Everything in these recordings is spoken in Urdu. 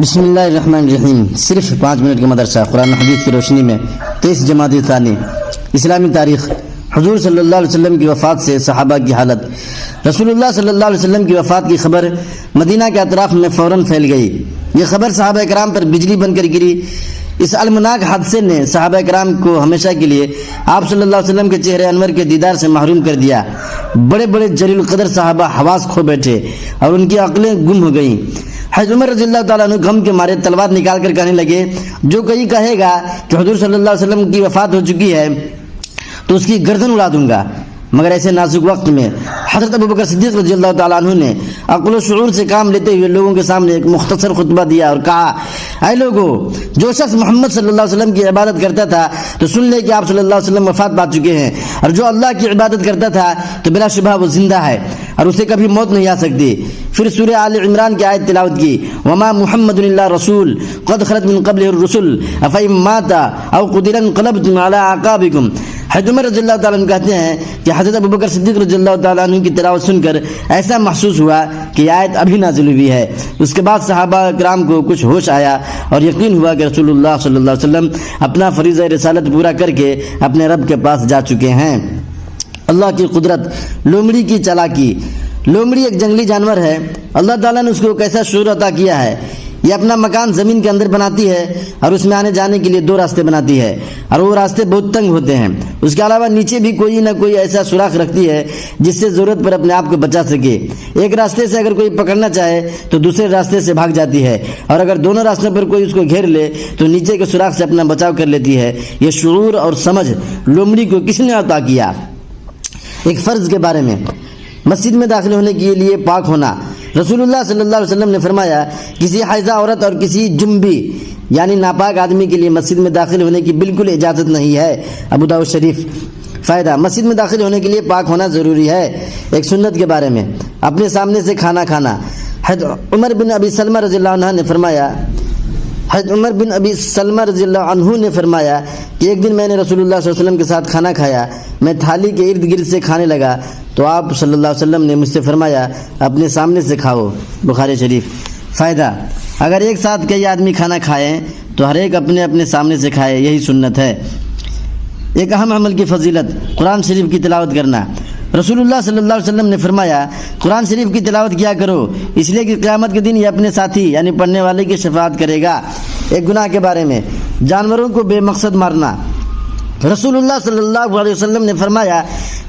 بسم اللہ الرحمن الرحیم۔ صرف 5 منٹ کا مدرسہ قرآن حدیث کی روشنی میں 23 جمادی الثانی اسلامی تاریخ۔ حضور صلی اللہ علیہ وسلم کی وفات سے صحابہ کی حالت۔ رسول اللہ صلی اللہ علیہ وسلم کی وفات کی خبر مدینہ کے اطراف میں فوراً پھیل گئی۔ یہ خبر صحابہ کرام پر بجلی بن کر گری۔ اس المناک حادثے نے صحابہ کرام کو ہمیشہ کے لیے آپ صلی اللہ علیہ وسلم کے چہرے انور کے دیدار سے محروم کر دیا۔ بڑے بڑے جلیل القدر صحابہ حواس کھو بیٹھے اور ان کی عقلیں گم ہو گئیں۔ حضرت عمر رضی اللہ تعالیٰ عنہ غم کے مارے تلوار نکال کر کہنے لگے، جو کوئی کہے گا کہ حضور صلی اللہ علیہ وسلم کی وفات ہو چکی ہے تو اس کی گردن اڑا دوں گا۔ مگر ایسے نازک وقت میں حضرت ابوبکر صدیق رضی اللہ تعالیٰ عنہ نے عقل و شعور سے کام لیتے ہوئے لوگوں کے سامنے ایک مختصر خطبہ دیا اور کہا، اے لوگو، جو شخص محمد صلی اللہ علیہ وسلم کی عبادت کرتا تھا تو سن لے کہ آپ صلی اللہ علیہ وسلم وفات پا چکے ہیں، اور جو اللہ کی عبادت کرتا تھا تو بلا شبہ وہ زندہ ہے اور اسے کبھی موت نہیں آ سکتی۔ پھر سورہ آل عمران کی آیت تلاوت کی، وما محمد الا رسول قد خلت من قبلہ الرسل افئن مات او قتل انقلبتم علی اعقابکم۔ حضرت عمر رضی اللہ تعالیٰ عنہ کہتے ہیں کہ حضرت ابوبکر صدیق رضی اللہ تعالیٰ عنہ کی تلاوت سن کر ایسا محسوس ہوا کہ یہ آیت ابھی نازل ہوئی ہے۔ اس کے بعد صحابہ کرام کو کچھ ہوش آیا اور یقین ہوا کہ رسول اللہ صلی اللہ علیہ وسلم اپنا فریضہ رسالت پورا کر کے اپنے رب کے پاس جا چکے ہیں۔ اللہ کی قدرت، لومڑی کی چالاکی۔ لومڑی ایک جنگلی جانور ہے۔ اللہ تعالیٰ نے اس کو کیسا شعور عطا کیا ہے۔ یہ اپنا مکان زمین کے اندر بناتی ہے اور اس میں آنے جانے کے لیے 2 راستے بناتی ہے، اور وہ راستے بہت تنگ ہوتے ہیں۔ اس کے علاوہ نیچے بھی کوئی نہ کوئی ایسا سوراخ رکھتی ہے جس سے ضرورت پر اپنے آپ کو بچا سکے۔ ایک راستے سے اگر کوئی پکڑنا چاہے تو دوسرے راستے سے بھاگ جاتی ہے، اور اگر دونوں راستوں پر کوئی اس کو گھیر لے تو نیچے کے سوراخ سے اپنا بچاؤ کر لیتی ہے۔ یہ شعور اور سمجھ لومڑی کو کس نے عطا کیا؟ ایک فرض کے بارے میں، مسجد میں داخل ہونے کے لیے پاک ہونا۔ رسول اللہ صلی اللہ علیہ وسلم نے فرمایا، کسی حائضہ عورت اور کسی جنبی یعنی ناپاک آدمی کے لیے مسجد میں داخل ہونے کی بالکل اجازت نہیں ہے۔ ابو داؤد شریف۔ فائدہ، مسجد میں داخل ہونے کے لیے پاک ہونا ضروری ہے۔ ایک سنت کے بارے میں، اپنے سامنے سے کھانا کھانا۔ حضرت عمر بن ابی سلمہ رضی اللہ عنہ نے فرمایا کہ ایک دن میں نے رسول اللہ صلی اللہ علیہ وسلم کے ساتھ کھانا کھایا۔ میں تھالی کے ارد گرد سے کھانے لگا تو آپ صلی اللہ علیہ وسلم نے مجھ سے فرمایا، اپنے سامنے سے کھاؤ۔ بخاری شریف۔ فائدہ، اگر ایک ساتھ کئی آدمی کھانا کھائیں تو ہر ایک اپنے اپنے سامنے سے کھائے، یہی سنت ہے۔ ایک اہم عمل کی فضیلت، قرآن شریف کی تلاوت کرنا۔ رسول اللہ صلی اللہ علیہ وسلم نے فرمایا، قرآن شریف کی تلاوت کیا کرو، اس لیے کہ قیامت کے دن یہ اپنے ساتھی یعنی پڑھنے والے کی شفاعت کرے گا۔ ایک گناہ کے بارے میں، جانوروں کو بے مقصد مارنا۔ رسول اللہ صلی اللہ علیہ وسلم نے فرمایا،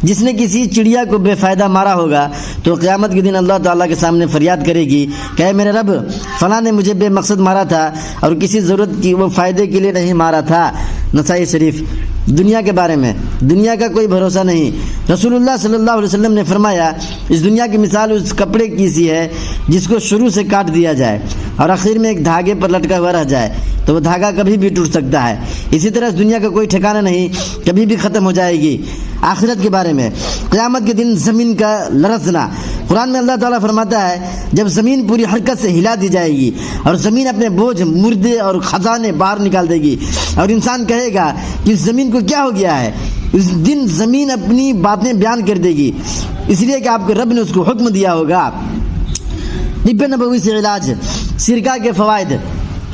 جس نے کسی چڑیا کو بے فائدہ مارا ہوگا تو قیامت کے دن اللہ تعالیٰ کے سامنے فریاد کرے گی کہ اے میرے رب، فلاں نے مجھے بے مقصد مارا تھا اور کسی ضرورت کی وہ فائدے کے لیے نہیں مارا تھا۔ نسائی شریف۔ دنیا کے بارے میں، دنیا کا کوئی بھروسہ نہیں۔ رسول اللہ صلی اللہ علیہ وسلم نے فرمایا، اس دنیا کی مثال اس کپڑے کی سی ہے جس کو شروع سے کاٹ دیا جائے اور آخر میں ایک دھاگے پر لٹکا ہوا رہ جائے تو وہ دھاگا کبھی بھی ٹوٹ سکتا ہے۔ اسی طرح اس دنیا کا کوئی ٹھکانہ نہیں، کبھی بھی ختم ہو جائے گی۔ آخرت کے بارے میں، قیامت کے دن زمین کا لرزنا۔ قرآن میں اللہ تعالیٰ فرماتا ہے، جب زمین پوری حرکت سے ہلا دی جائے گی اور زمین اپنے بوجھ، مردے اور خزانے باہر نکال دے گی، اور انسان کہے گا کہ اس زمین کو کیا ہو گیا ہے، اس دن زمین اپنی باتیں بیان کر دے گی، اس لیے کہ آپ کے رب نے اس کو حکم دیا ہوگا۔ طب نبوی سے علاج، سرکہ کے فوائد۔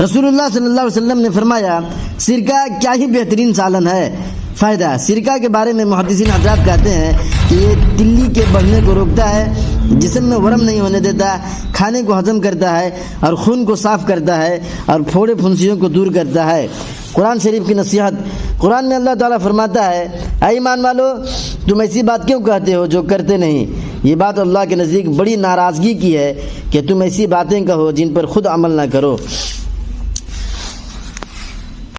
رسول اللہ صلی اللہ علیہ وسلم نے فرمایا، سرکہ کیا ہی بہترین سالن ہے۔ فائدہ، سرکہ کے بارے میں محدثین حضرات کہتے ہیں کہ یہ تلی کے بڑھنے کو روکتا ہے، جسم میں ورم نہیں ہونے دیتا، کھانے کو ہضم کرتا ہے اور خون کو صاف کرتا ہے اور پھوڑے پھنسیوں کو دور کرتا ہے۔ قرآن شریف کی نصیحت۔ قرآن میں اللہ تعالیٰ فرماتا ہے، اے ایمان والو، تم ایسی بات کیوں کہتے ہو جو کرتے نہیں؟ یہ بات اللہ کے نزدیک بڑی ناراضگی کی ہے کہ تم ایسی باتیں کہو جن پر خود عمل نہ کرو۔